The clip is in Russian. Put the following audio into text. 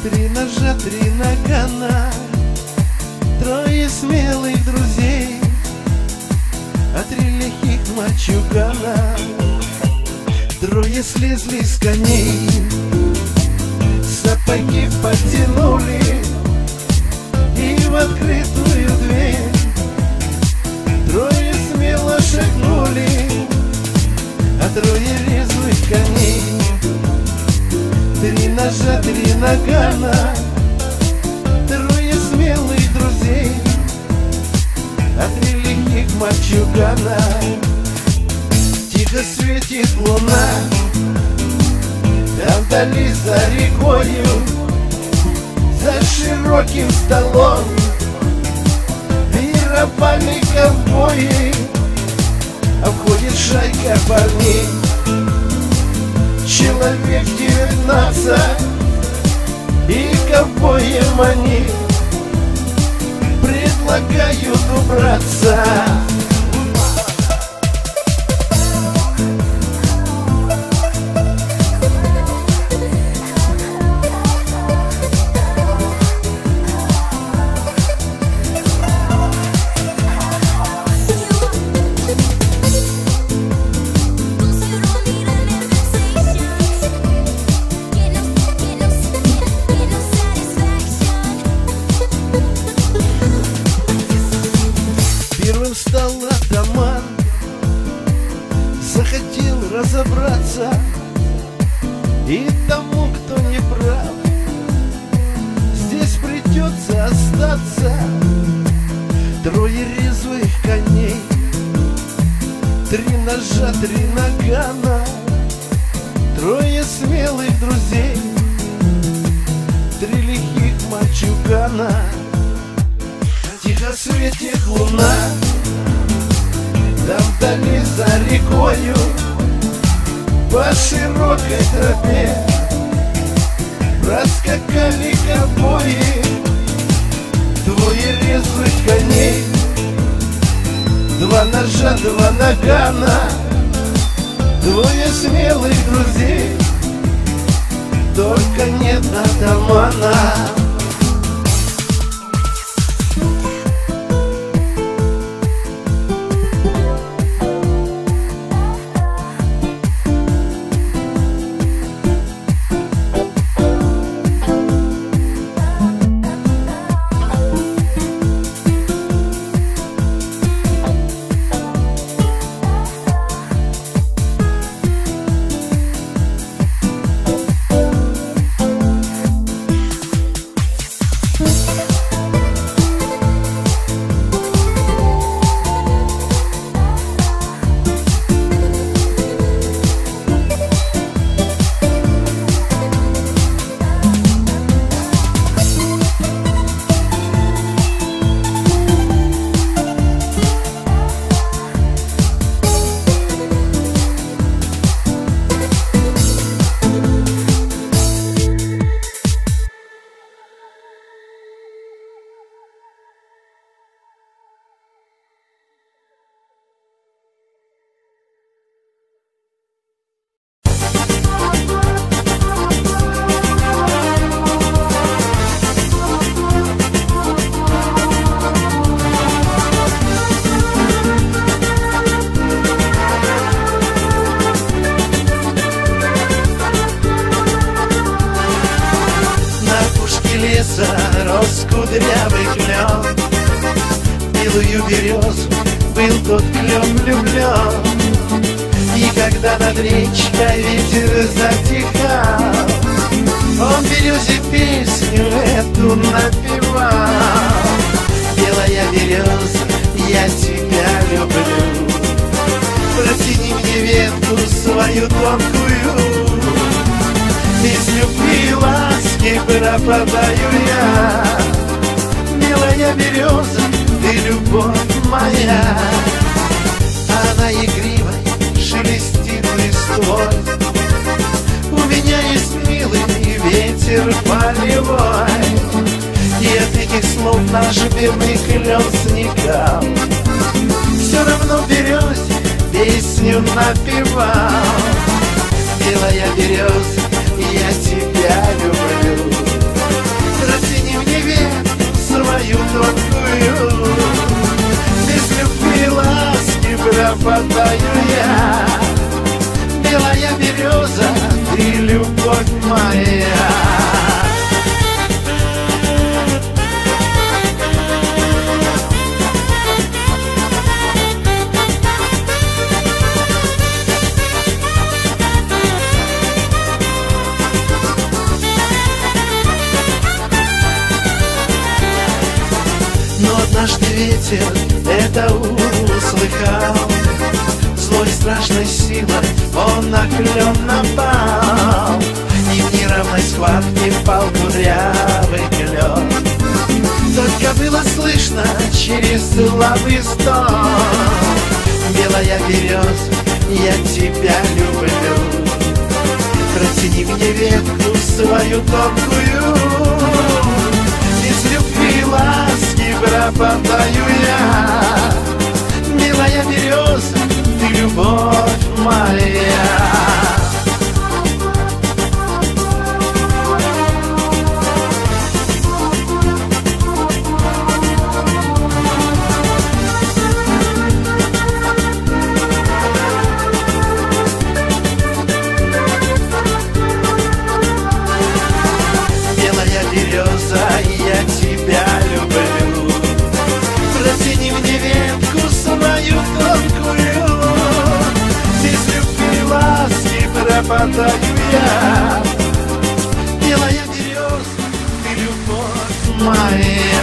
Три ножа, три нагана, трое смелых друзей, а три лихих мальчугана. Трое слезли с коней, сапоги подтянули и в открытую дверь трое смело шагнули, а трое резвых коней. Три ножа, три нагана, трое смелых друзей, а три лихих мальчугана. Тихо светит луна, там вдали за рекою, за широким столом пировали ковбои, а входит шайка парней. Человек 19, и ковбоям они предлагают убраться. Встал атаман, захотел разобраться, и тому, кто не прав, здесь придется остаться. Трое резвых коней, три ножа, три нагана, трое смелых друзей, три лихих мальчугана. Тихо светит луна, там вдали за рекою, по широкой тропе проскакали ковбои. Двое резвых коней, два ножа, два нагана, двое смелых друзей, только нет атамана. Рос кудрявый клен, милую березу был тот клен влюблен. И когда над речкой ветер затихал, он березе песню эту напевал. Белая береза, я тебя люблю, протяни мне ветку свою тонкую. Из любви и ласки пропадаю я. Милая береза, ты любовь моя. Она игривой шелестит листвой. У меня есть милый ветер полевой, и от этих слов наш верный клен сникал. Все равно в березе песню напевал. Белая береза, я тебя люблю, ветер это услыхал, злой страшной силой он на клен напал, и в неравной схватке пал кудрявый клен. Только было слышно через слабый стон: белая береза, я тебя люблю, протяни мне ветку свою тонкую, без любви ласки пропадаю я. Белая береза, ты любовь моя. Я тебя люблю, протяни мне ветку свою тонкую, без любви ласки пропадаю я. Белая береза, ты любовь моя.